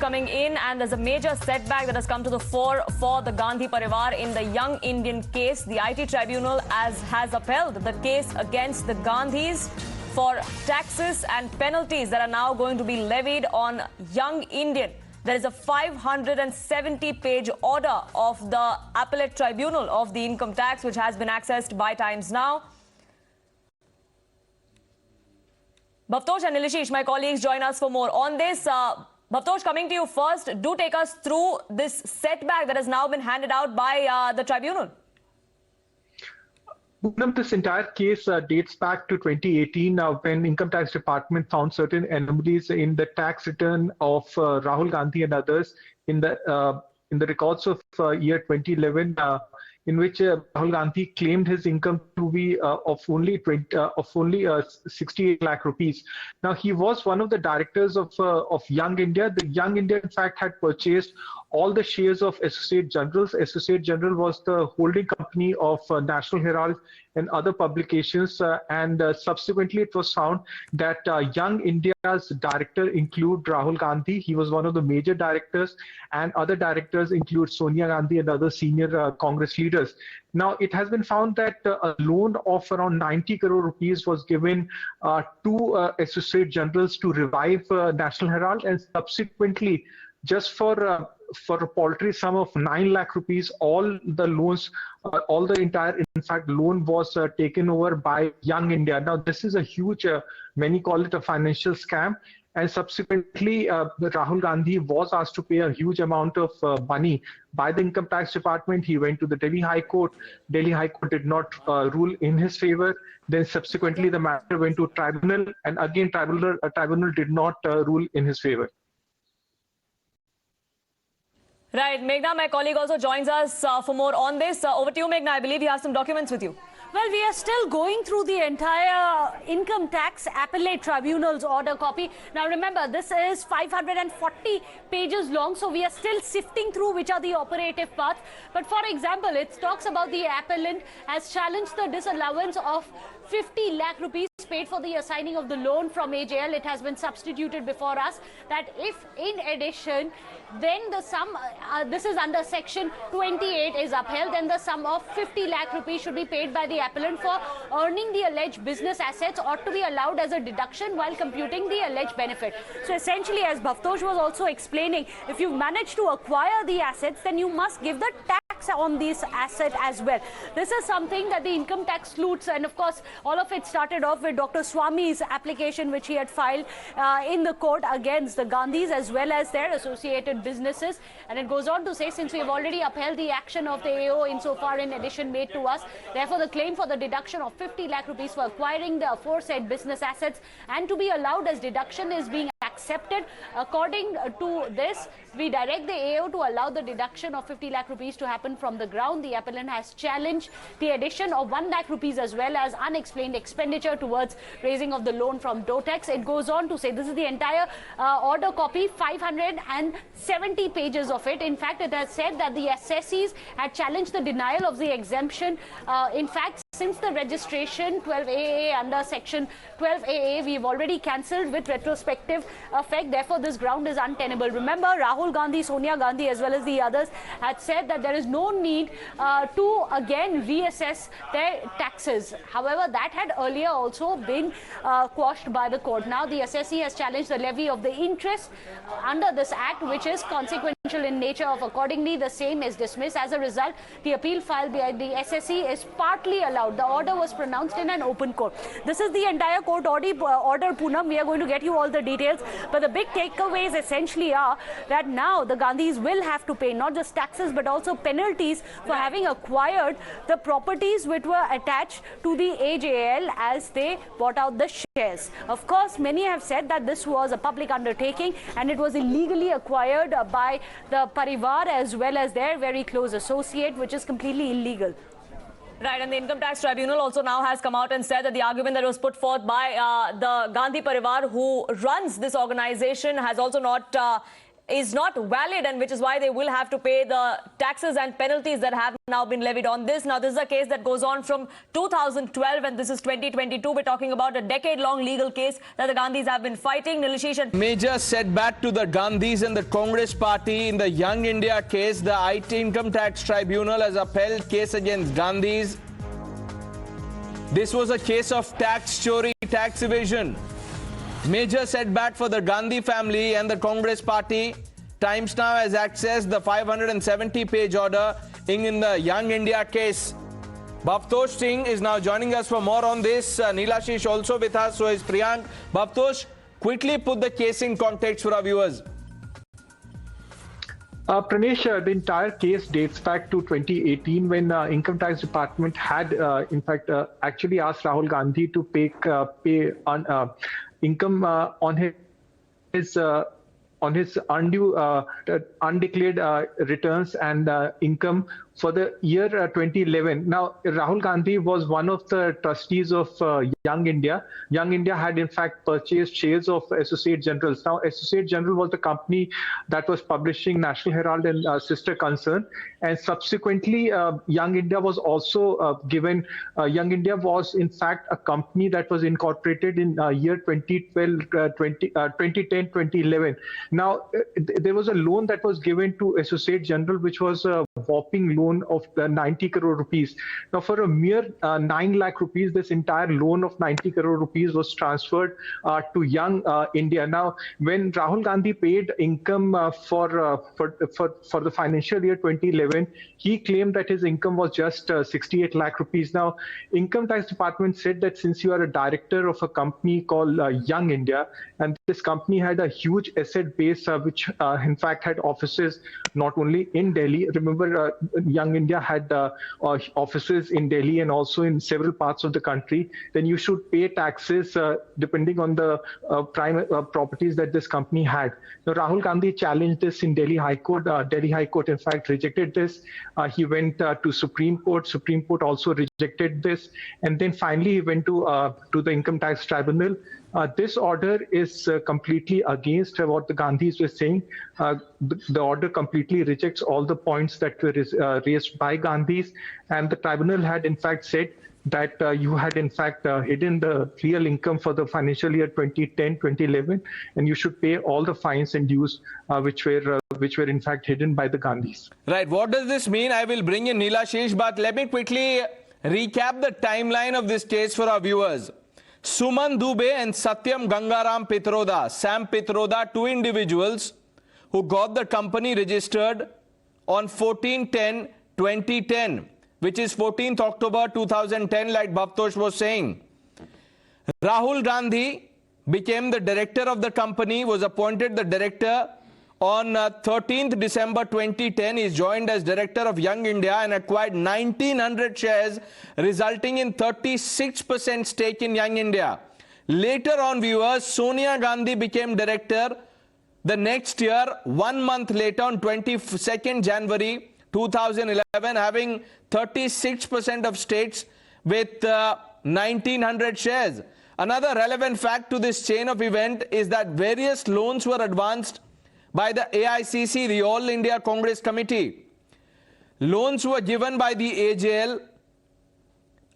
coming in, and there's a major setback that has come to the fore for the Gandhi Parivar in the Young Indian case. The IT tribunal has upheld the case against the Gandhis for taxes and penalties that are now going to be levied on Young Indian. There is a 570-page order of the appellate tribunal of the income tax, which has been accessed by Times Now. Bhavtosh and Nilishish, my colleagues, join us for more on this. Bhavtosh, coming to you first, do take us through this setback that has now been handed out by the tribunal. This entire case dates back to 2018 when Income Tax Department found certain anomalies in the tax return of Rahul Gandhi and others in the records of year 2011, in which Rahul Gandhi claimed his income to be of only 68 lakh rupees. Now, he was one of the directors of Young India. The Young India, in fact, had purchased all the shares of Associate Generals. Associate General was the holding company of National Herald and other publications, and subsequently it was found that Young India's director include Rahul Gandhi. He was one of the major directors, and other directors include Sonia Gandhi and other senior Congress leaders. Now, it has been found that a loan of around 90 crore rupees was given to Associate Generals to revive National Herald, and subsequently, just for a paltry sum of 9 lakh rupees, all the loans, all the entire, in fact, loan was taken over by Young India. Now, this is a huge, many call it a financial scam. And subsequently, Rahul Gandhi was asked to pay a huge amount of money by the Income Tax Department. He went to the Delhi High Court. Delhi High Court did not rule in his favor. Then subsequently, the matter went to tribunal, and again, tribunal did not rule in his favor. Right, Meghna, my colleague, also joins us for more on this. Over to you, Meghna. I believe you have some documents with you. Well, we are still going through the entire Income Tax Appellate Tribunal's order copy. Now, remember, this is 540 pages long, so we are still sifting through which are the operative parts. But for example, it talks about the appellant has challenged the disallowance of 50 lakh rupees paid for the assigning of the loan from AJL. It has been substituted before us that if in addition, then the sum, this is under section 28 is upheld, then the sum of 50 lakh rupees should be paid by the appellant for earning the alleged business assets ought to be allowed as a deduction while computing the alleged benefit. So essentially, as Bhavtosh was also explaining, if you manage to acquire the assets, then you must give the tax on this asset as well. This is something that the income tax sleuths, and of course, all of it started off with Dr. Swami's application, which he had filed in the court against the Gandhis as well as their associated businesses. And it goes on to say, since we have already upheld the action of the AO insofar in addition made to us, therefore the claim for the deduction of 50 lakh rupees for acquiring the aforesaid business assets and to be allowed as deduction is being accepted. According to this, we direct the AO to allow the deduction of 50 lakh rupees to happen from the ground. The appellant has challenged the addition of 1 lakh rupees as well as unexplained expenditure towards raising of the loan from Dotex. It goes on to say, this is the entire order copy, 570 pages of it. In fact, it has said that the assessees had challenged the denial of the exemption. In fact, since the registration 12AA under section 12AA, we've already cancelled with retrospective effect. Therefore, this ground is untenable. Remember, Rahul Gandhi, Sonia Gandhi, as well as the others had said that there is no need to again reassess their taxes. However, that had earlier also been quashed by the court. Now, the assessee has challenged the levy of the interest under this act, which is consequential in nature. Of accordingly, the same is dismissed. As a result, the appeal filed by the assessee is partly allowed. The order was pronounced in an open court. This is the entire court order, Poonam. We are going to get you all the details. But the big takeaways essentially are that now the Gandhis will have to pay not just taxes but also penalties for having acquired the properties which were attached to the AJL as they bought out the shares. Of course, many have said that this was a public undertaking and it was illegally acquired by the Parivar as well as their very close associate, which is completely illegal. Right, and the Income Tax Tribunal also now has come out and said that the argument that was put forth by the Gandhi Parivar, who runs this organization, has also not is not valid, and which is why they will have to pay the taxes and penalties that have now been levied on this. Now, this is a case that goes on from 2012, and this is 2022. We're talking about a decade-long legal case that the Gandhis have been fighting. Nilashish and Major setback to the Gandhis and the Congress party in the Young India case. The IT Income Tax Tribunal has upheld case against Gandhis. This was a case of tax chori, tax evasion. Major setback for the Gandhi family and the Congress party. Times Now has accessed the 570-page order in the Young India case. Bhavtosh Singh is now joining us for more on this. Nilashish also with us, so is Priyank. Bhavtosh, quickly put the case in context for our viewers. Pranesh, the entire case dates back to 2018 when Income Tax Department had, in fact, actually asked Rahul Gandhi to pay on income on his undue, undeclared returns and income for the year 2011. Now, Rahul Gandhi was one of the trustees of Young India. Young India had in fact purchased shares of Associate Generals. Now, Associate General was the company that was publishing National Herald and Sister Concern. And subsequently, Young India was also given, Young India was in fact a company that was incorporated in year 2010, 2011. Now, there was a loan that was given to Associate General, which was a whopping loan of 90 crore rupees. Now, for a mere 9 lakh rupees, this entire loan of 90 crore rupees was transferred to Young India. Now, when Rahul Gandhi paid income for the financial year 2011, he claimed that his income was just 68 lakh rupees. Now, Income Tax Department said that since you are a director of a company called Young India, and this company had a huge asset base, which in fact had offices not only in Delhi. Remember, Young India had offices in Delhi and also in several parts of the country. Then you should pay taxes depending on the prime properties that this company had. Now, Rahul Gandhi challenged this in Delhi High Court. Delhi High Court, in fact, rejected this. He went to Supreme Court. Supreme Court also rejected this. And then finally, he went to the Income Tax Tribunal. This order is completely against what the Gandhis were saying. The order completely rejects all the points that were raised by Gandhis, and the tribunal had in fact said that you had in fact hidden the real income for the financial year 2010-2011, and you should pay all the fines and dues which were in fact hidden by the Gandhis. Right. What does this mean? I will bring in Nilashish, but let me quickly recap the timeline of this case for our viewers. Suman Dubey and Satyam Gangaram Pitroda, Sam Pitroda, two individuals who got the company registered on 14/10/2010, which is 14th October 2010, like Bhavtosh was saying. Rahul Gandhi became the director of the company, was appointed the director on 13th December 2010. He joined as director of Young India and acquired 1,900 shares, resulting in 36% stake in Young India. Later on, viewers, Sonia Gandhi became director the next year, 1 month later, on 22nd January 2011, having 36% of stakes with 1,900 shares. Another relevant fact to this chain of event is that various loans were advanced by the AICC, the All India Congress Committee. Loans were given by the AJL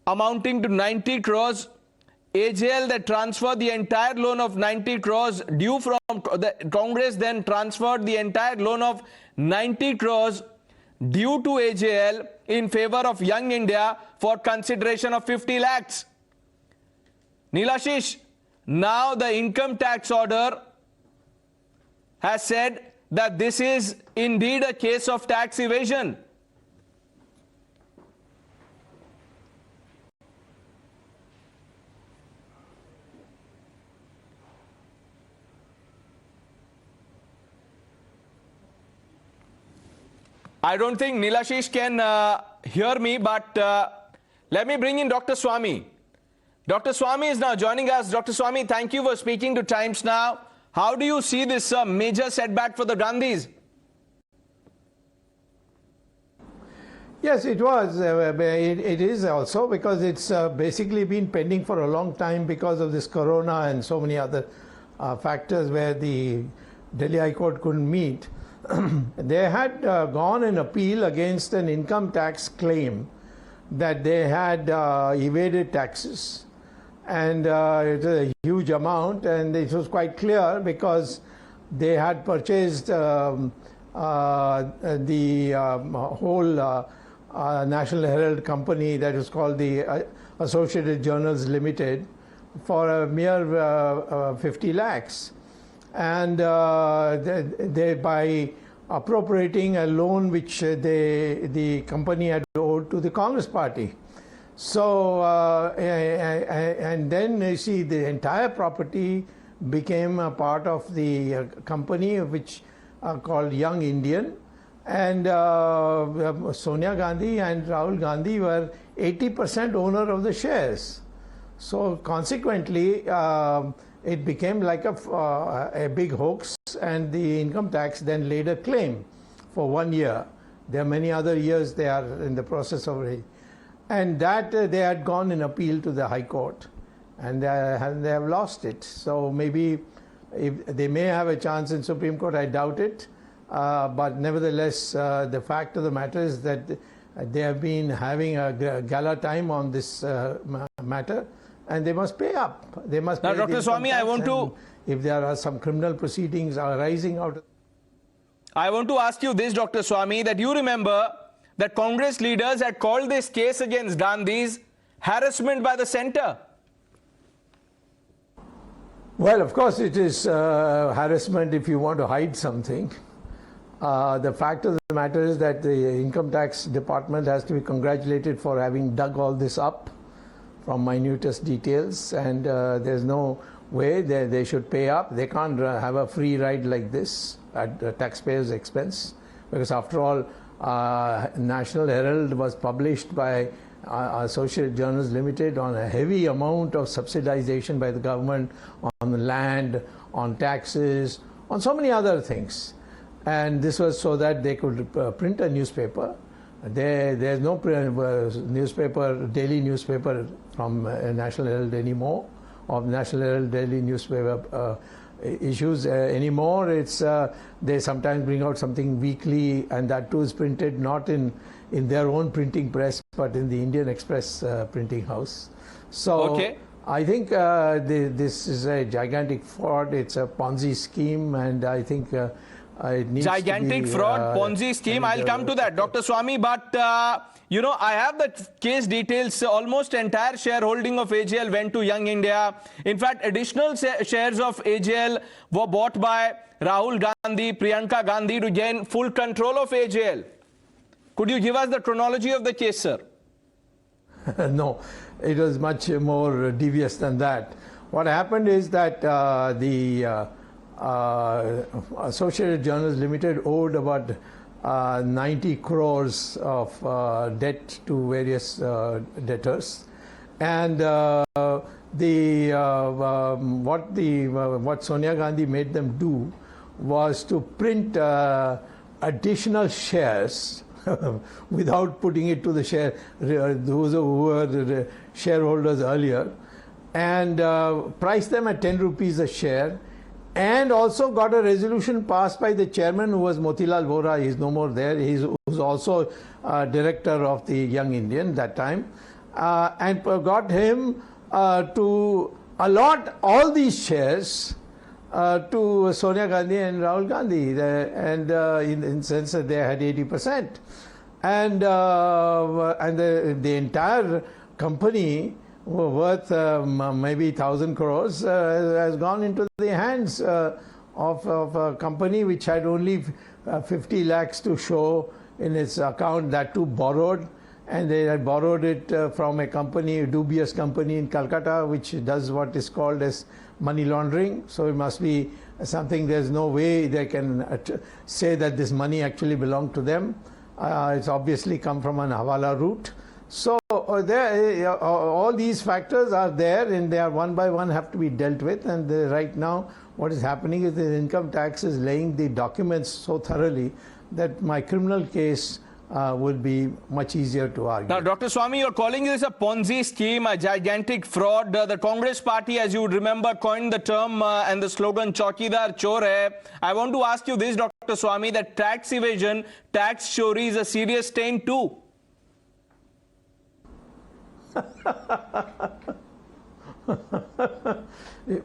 amounting to 90 crores. AJL that transferred the entire loan of 90 crores due from the Congress, then transferred the entire loan of 90 crores due to AJL in favor of Young India for consideration of 50 lakhs. Nilashish, now the income tax order has said that this is indeed a case of tax evasion. I don't think Nilashish can hear me, but let me bring in Dr. Swami. Dr. Swami is now joining us. Dr. Swami, thank you for speaking to Times Now. How do you see this major setback for the Gandhis? Yes, it was. It is also because it's basically been pending for a long time because of this corona and so many other factors where the Delhi High Court couldn't meet. They had gone in appeal against an income tax claim that they had evaded taxes, and it was a huge amount, and it was quite clear because they had purchased the whole National Herald company that was called the Associated Journals Limited for a mere 50 lakhs. And they by appropriating a loan which the company had owed to the Congress party. So, and then you see the entire property became a part of the company which called Young Indian, and Sonia Gandhi and Rahul Gandhi were 80% owner of the shares. So consequently, it became like a big hoax, and the income tax then laid a claim for 1 year. There are many other years they are in the process of it. And that they had gone in appeal to the High Court, and they have lost it. So maybe if they may have a chance in Supreme Court, I doubt it. But nevertheless, the fact of the matter is that they have been having a gala time on this matter, and they must pay up. They must now, pay. Dr. Swami, I want to... If there are some criminal proceedings arising out of... I want to ask you this, Dr. Swami, that you remember that Congress leaders had called this case against Gandhis harassment by the centre. Well, of course, it is harassment if you want to hide something. The fact of the matter is that the Income Tax Department has to be congratulated for having dug all this up from minutest details, and there's no way they should pay up. They can't have a free ride like this at the taxpayers' expense, because after all, National Herald was published by Associated Journals Limited on a heavy amount of subsidization by the government on the land, on taxes, on so many other things. And this was so that they could print a newspaper. There's no newspaper, daily newspaper from National Herald anymore, of National Herald daily newspaper issues anymore. It's they sometimes bring out something weekly, and that too is printed not in their own printing press, but in the Indian Express printing house. So okay. I think this is a gigantic fraud. It's a Ponzi scheme, and I think it needs gigantic to be, fraud, Ponzi scheme. I'll come to that, Dr. Swami. But you know, I have the case details. Almost entire shareholding of AGL went to Young India. In fact, additional shares of AGL were bought by Rahul Gandhi, Priyanka Gandhi to gain full control of AGL. Could you give us the chronology of the case, sir? No, it was much more devious than that. What happened is that the Associated Journals Limited owed about 90 crores of debt to various debtors, and what Sonia Gandhi made them do was to print additional shares without putting it to the those who were the shareholders earlier, and price them at 10 rupees a share, and also got a resolution passed by the chairman, who was Motilal Vora. He's no more there. He was also director of the Young Indian that time, and got him to allot all these shares to Sonia Gandhi and Rahul Gandhi, and in the sense that they had 80%, and the entire company, worth maybe 1,000 crores, has gone into the hands of a company which had only 50 lakhs to show in its account, that too borrowed. And they had borrowed it from a company, a dubious company in Calcutta, which does what is called as money laundering. So it must be something, there's no way they can say that this money actually belonged to them. It's obviously come from an Hawala route. So all these factors are there, and they are one by one have to be dealt with. And right now what is happening is the income tax is laying the documents so thoroughly that my criminal case would be much easier to argue. Now, Dr. Swamy, you're calling this a Ponzi scheme, a gigantic fraud. The Congress party, as you would remember, coined the term and the slogan "Chaukidar Chor hai." I want to ask you this, Dr. Swamy, that tax evasion, tax chori is a serious stain too.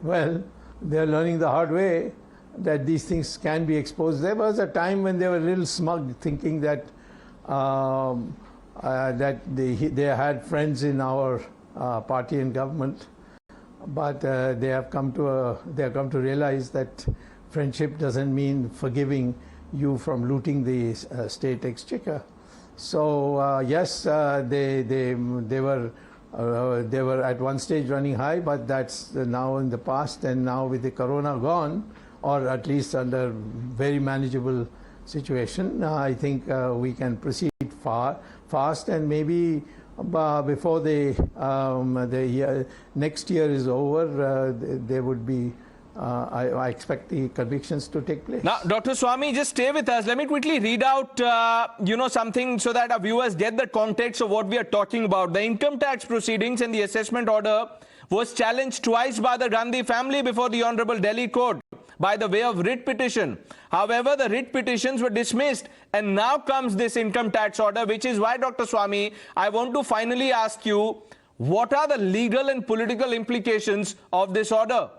Well, they're learning the hard way that these things can be exposed. There was a time when they were a little smug, thinking that that they had friends in our party and government, but they have come to realize that friendship doesn't mean forgiving you from looting the state exchequer. So yes, they were at one stage running high, but that's now in the past, and now with the corona gone, or at least under very manageable situation, I think we can proceed fast, and maybe before the next year is over, there would be. I expect the convictions to take place. Now, Dr. Swamy, just stay with us. Let me quickly read out, something so that our viewers get the context of what we are talking about. The income tax proceedings and the assessment order was challenged twice by the Gandhi family before the Honorable Delhi Court by the way of writ petition. However, the writ petitions were dismissed, and now comes this income tax order, which is why, Dr. Swamy, I want to finally ask you, what are the legal and political implications of this order?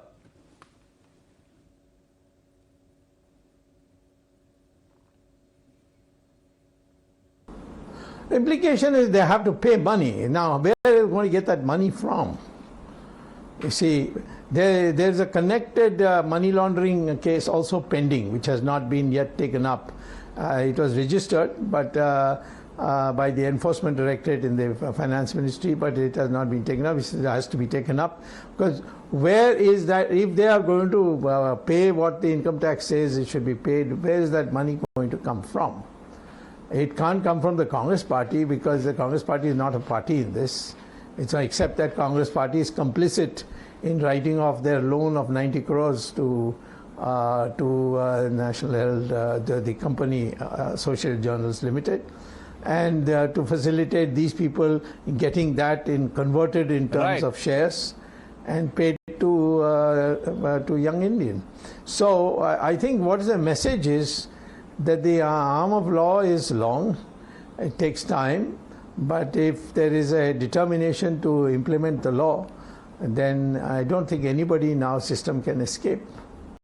The implication is they have to pay money. Now, where are they going to get that money from? You see, there's a connected money laundering case also pending, which has not been yet taken up. It was registered, but by the Enforcement Directorate in the Finance Ministry, but it has not been taken up. It has to be taken up, because where is that, if they are going to pay what the income tax says it should be paid, where is that money going to come from? It can't come from the Congress party, because the Congress party is not a party in this. It's except that Congress party is complicit in writing off their loan of 90 crores to National Herald, the company Associated Journals Limited, and to facilitate these people in getting that converted in terms of shares and paid to Young Indian. So I think what the message is that the arm of law is long, it takes time, but if there is a determination to implement the law, then I don't think anybody in our system can escape.